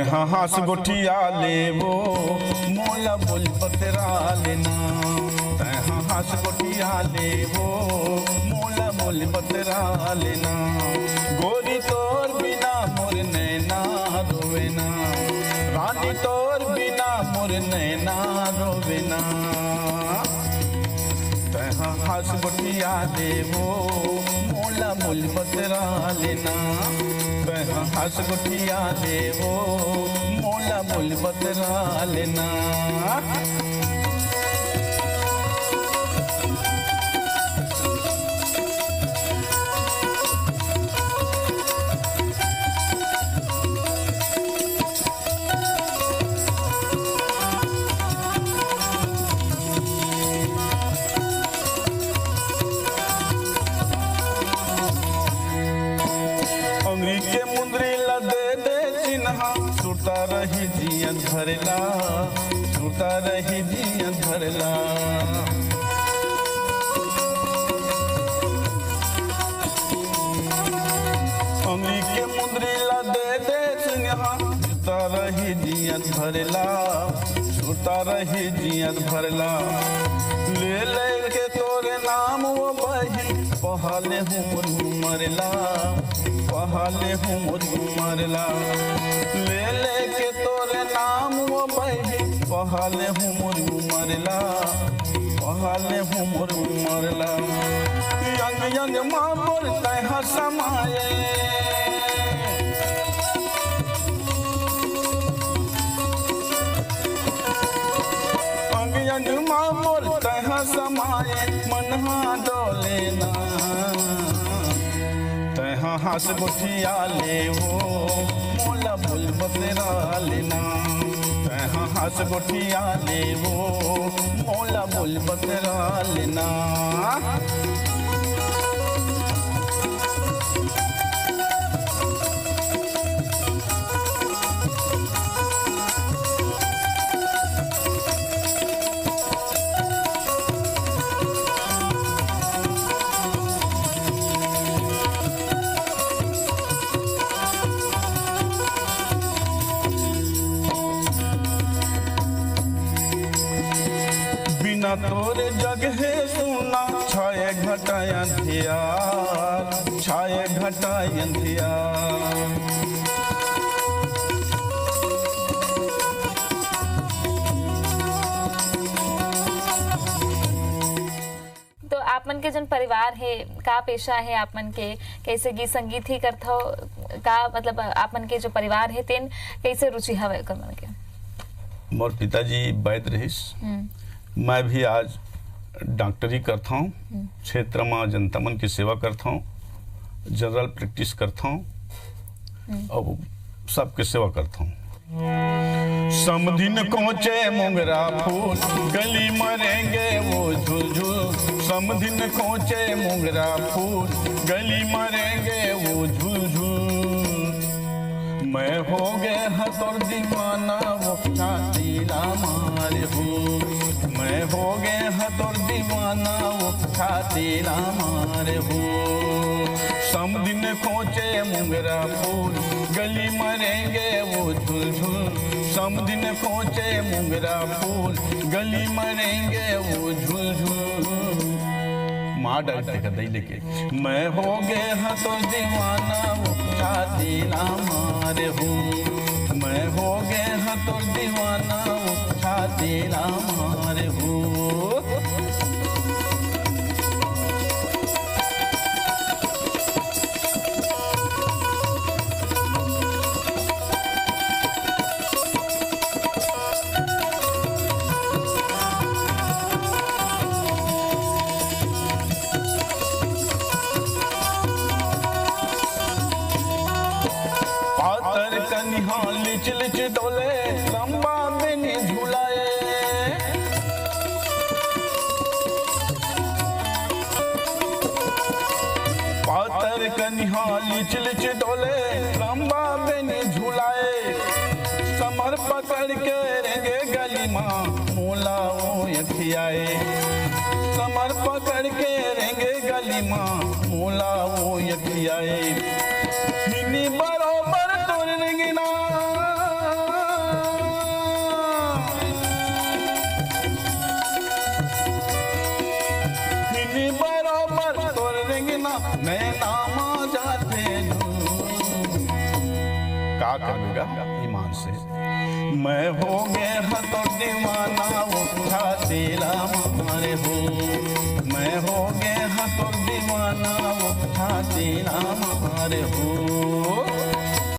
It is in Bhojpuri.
तैहा हास गोठिया लेवो मोला बोल बतरा लेना। तैहा हास गोठिया लेवो मोला बोल बतरा लेना। गोरी तोर बिना मोर नैना रोवेना, रानी तोर बिना मोर नैना रोवेना। तैहा हास गोठिया लेवो मोला बोल बतरा लेना। तैहा हास गोठिया लेवो मोला बोल बतरा लेना। के मुंदरी ला दे दे चिन्हा, सुता रही जियन भरला, सुता रही जियन भरला। अंगली के मुंदरी ला दे दे चिन्हा, सुता रही जियन भरला, सुता रही जियन भरला। ले ले के तोरे नाम वो बही पहाले हूँ मरला, पहाले हूँ मरला। ले ले के तोरे नाम वो बही पहाले हूँ मरला, पहाले हूँ मरला। यंग यंग माँ बोलता है समाये, अंग यंग माँ बोलता है समाये मनहा डोले ना। तैहा हास गोठिया लेवो मोला बोल बतरा लेना। तैहा हास गोठिया लेवो मोला बोल बतरा लेना। बिना तोरे जग है सुना, छाए घटाय अंधियार, छाए घटाय अंधियार। तो आप मन के जन परिवार है का पेशा है, आप मन के कैसे गीत संगीत ही करथो का, मतलब आप मन के जो परिवार है तेन कैसे रुचि हवे कर मन के? मोर पिताजी वैद्य रहिस, मैं भी आज डॉक्टरी करता हूँ, क्षेत्र में जनता मन की सेवा करता हूँ, जनरल प्रैक्टिस करता हूँ और सबके सेवा करता हूँ। समधिन कोचे मोगरा फूल गली मरेंगे वो झुलझुल, समधिन कोचे मोगरा फूल गली मरेंगे वो झुलझुल। मैं हो गए हतोर दीवाना वो छातीला मारे हूँ, मैं हो गए हतोर दीवाना वो छातीला मारे हूँ। समदिन खोचे मुंगरा फूल गली मरेंगे वो झुलझुल, समदिन खोचे मुंगरा फूल गली मरेंगे वो झुलझुल। माँ डरते कदई लेके मैं हो गए हतोर दीवाना वो छातीला मारे हूँ, मैं हो गए हतोर दीवाना वो छातीला मारे हूँ। पातर कन्हा लिच लिच डोले लंबा बेनी झुलाए, पातर कन्हा लिच लिच डोले लंबा बेनी झुलाए। समर पकड़ के रेंगे गली माँ मोला वो यखियाए, समर पकड़ के रेंगे गली माँ मोला वो यखियाए। हिनी बरोबर तोर रेंगिना का करेगा ईमान से। मैं हो गया तो दीवाना उठा तेरा मारे हो, मैं हो गया तो दीवाना उठा तेरा मारे हो।